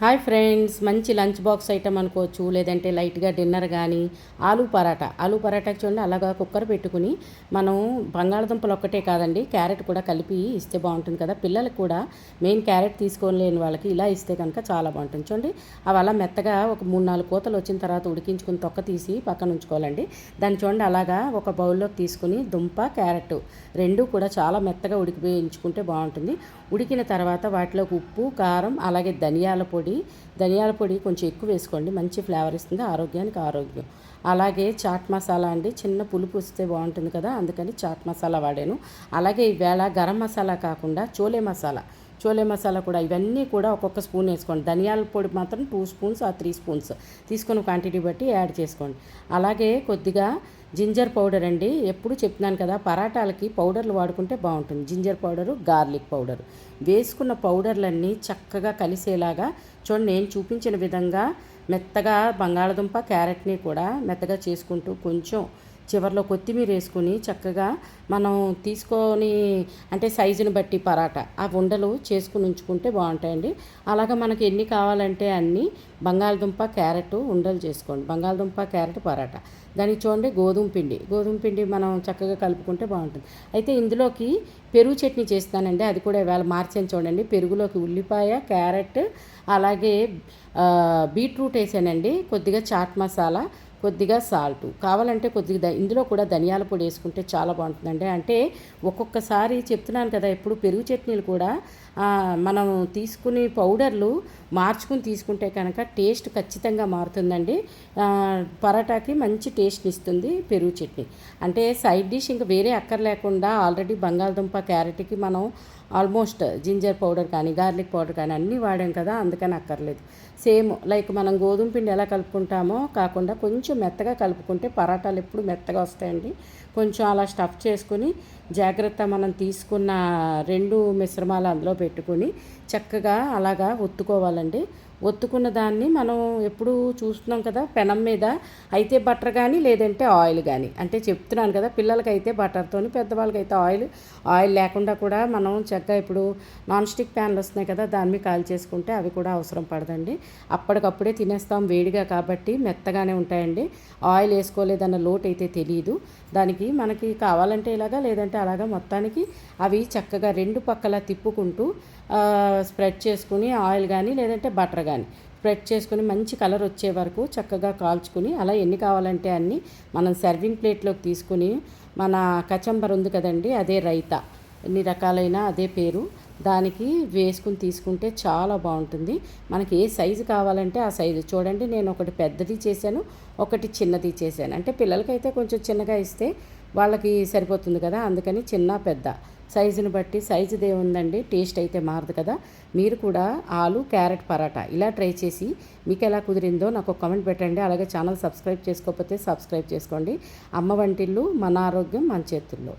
Hi friends, మంచి lunch box item అనుకోవచ్చు, లేదంటే లైట్గా డిన్నర్ కానీ ఆలూ పరాటాకి చూడండి. అలాగా కుక్కర్ పెట్టుకుని మనం బంగాళదుంపలు ఒక్కటే కాదండి, క్యారెట్ కూడా కలిపి ఇస్తే బాగుంటుంది కదా. పిల్లలకు కూడా మెయిన్ క్యారెట్ తీసుకోలేని వాళ్ళకి ఇలా ఇస్తే కనుక చాలా బాగుంటుంది. చూడండి, అవి అలా మెత్తగా ఒక 3-4 కోతలు వచ్చిన తర్వాత ఉడికించుకుని తొక్క తీసి పక్కన ఉంచుకోవాలండి. దాన్ని చూడండి అలాగా ఒక బౌల్లోకి తీసుకుని దుంప క్యారెట్ రెండు కూడా చాలా మెత్తగా ఉడికించుకుంటే బాగుంటుంది. ఉడికిన తర్వాత వాటిలోకి ఉప్పు, కారం, అలాగే ధనియాల పొడి కొంచెం ఎక్కువ వేసుకోండి, మంచి ఫ్లేవర్ ఇస్తుంది, ఆరోగ్యానికి ఆరోగ్యం. అలాగే చాట్ మసాలా అండి, చిన్న పులుపు వస్తే బాగుంటుంది కదా, అందుకని చాట్ మసాలా వాడాను. అలాగే ఈవేళ గరం మసాలా కాకుండా చోలే మసాలా కూడా, ఇవన్నీ కూడా ఒక్కొక్క స్పూన్ వేసుకోండి. ధనియాల పొడి మాత్రం 2 స్పూన్స్ ఆ 3 స్పూన్స్ తీసుకున్న క్వాంటిటీ బట్టి యాడ్ చేసుకోండి. అలాగే కొద్దిగా జింజర్ పౌడర్ అండి, ఎప్పుడు చెప్తున్నాను కదా, పరాటాలకి పౌడర్లు వాడుకుంటే బాగుంటుంది. జింజర్ పౌడరు, గార్లిక్ పౌడరు వేసుకున్న పౌడర్లన్నీ చక్కగా కలిసేలాగా చూడండి. నేను చూపించిన విధంగా మెత్తగా బంగాళదుంప క్యారెట్ని కూడా మెత్తగా చేసుకుంటూ కొంచెం చివరిలో కొత్తిమీర వేసుకుని చక్కగా మనం తీసుకొని, అంటే సైజుని బట్టి పరాటా ఆ ఉండలు చేసుకుని ఉంచుకుంటే బాగుంటాయండి. అలాగా మనకి ఎన్ని కావాలంటే అన్ని బంగాళదుంప క్యారెట్ ఉండలు చేసుకోండి. బంగాళదుంప క్యారెట్ పరాటా, దానికి చూడండి గోధుమ పిండి మనం చక్కగా కలుపుకుంటే బాగుంటుంది. అయితే ఇందులోకి పెరుగు చట్నీ చేస్తానండి, అది కూడా ఇవాళ మార్చాను చూడండి. పెరుగులోకి ఉల్లిపాయ, క్యారెట్, అలాగే బీట్రూట్ వేసానండి, కొద్దిగా చాట్ మసాలా, కొద్దిగా సాల్ట్, కావాలంటే కొద్దిగా ఇందులో కూడా ధనియాల పొడి వేసుకుంటే చాలా బాగుంటుందండి. అంటే ఒక్కొక్కసారి చెప్తున్నాను కదా, ఎప్పుడు పెరుగు చట్నీలు కూడా మనం తీసుకుని పౌడర్లు మార్చుకుని తీసుకుంటే కనుక టేస్ట్ ఖచ్చితంగా మారుతుందండి. పరాటాకి మంచి టేస్ట్ ఇస్తుంది పెరుగు చట్నీ. అంటే సైడ్ డిష్ ఇంకా వేరే అక్కర్లేకుండా ఆల్రెడీ బంగాళదుంప క్యారెట్కి మనం ఆల్మోస్ట్ జింజర్ పౌడర్ కానీ గార్లిక్ పౌడర్ కానీ అన్నీ వాడాం కదా, అందుకని అక్కర్లేదు. సేమ్ లైక్ మనం గోధుమ పిండి ఎలా కలుపుకుంటామో కాకుండా కొంచెం మెత్తగా కలుపుకుంటే పరాటాలు ఎప్పుడు మెత్తగా వస్తాయండి. కొంచెం అలా స్టఫ్ చేసుకుని జాగ్రత్త మనం తీసుకున్న 2 మిశ్రమాలు అందులో పెట్టుకుని చక్కగా అలాగా ఒత్తుకోవాలండి. ఒత్తుకున్న దాన్ని మనం ఎప్పుడు చూస్తున్నాం కదా, పెనం మీద అయితే బటర్ కానీ లేదంటే ఆయిల్ కానీ, అంటే చెప్తున్నాను కదా, పిల్లలకైతే బటర్తోని, పెద్దవాళ్ళకైతే ఆయిల్ లేకుండా కూడా మనం చక్కగా ఇప్పుడు నాన్ స్టిక్ ప్యాన్లు వస్తున్నాయి కదా, దాన్ని కాల్ చేసుకుంటే అవి కూడా అవసరం పడదండి. అప్పటికప్పుడే తినేస్తాం వేడిగా కాబట్టి మెత్తగానే ఉంటాయండి. ఆయిల్ వేసుకోలేదన్న లోటు అయితే తెలియదు. దానికి మనకి కావాలంటే ఇలాగా లేదంటే అలాగా మొత్తానికి అవి చక్కగా 2 పక్కల తిప్పుకుంటూ స్ప్రెడ్ చేసుకుని ఆయిల్ కానీ లేదంటే బటర్ కానీ స్ప్రెడ్ చేసుకుని మంచి కలర్ వచ్చే వరకు చక్కగా కాల్చుకుని, అలా ఎన్ని కావాలంటే అన్ని మనం సర్వింగ్ ప్లేట్లోకి తీసుకుని, మన కచంబర్ ఉంది కదండి, అదే రైతా, ఎన్ని రకాలైన అదే పేరు, దానికి వేసుకుని తీసుకుంటే చాలా బాగుంటుంది. మనకి ఏ సైజు కావాలంటే ఆ సైజు చూడండి. నేను ఒకటి పెద్దది చేశాను, ఒకటి చిన్నది చేశాను. అంటే పిల్లలకైతే కొంచెం చిన్నగా ఇస్తే వాళ్ళకి సరిపోతుంది కదా, అందుకని చిన్న పెద్ద సైజుని బట్టి, సైజుదే ఉందండి, టేస్ట్ అయితే మారదు కదా. మీరు కూడా ఆలు క్యారెట్ పరాటా ఇలా ట్రై చేసి మీకు ఎలా కుదిరిందో నాకు కామెంట్ పెట్టండి. అలాగే ఛానల్ సబ్స్క్రైబ్ చేసుకోకపోతే సబ్స్క్రైబ్ చేసుకోండి. అమ్మ వంటిల్లు, మన ఆరోగ్యం మన చేతుల్లో.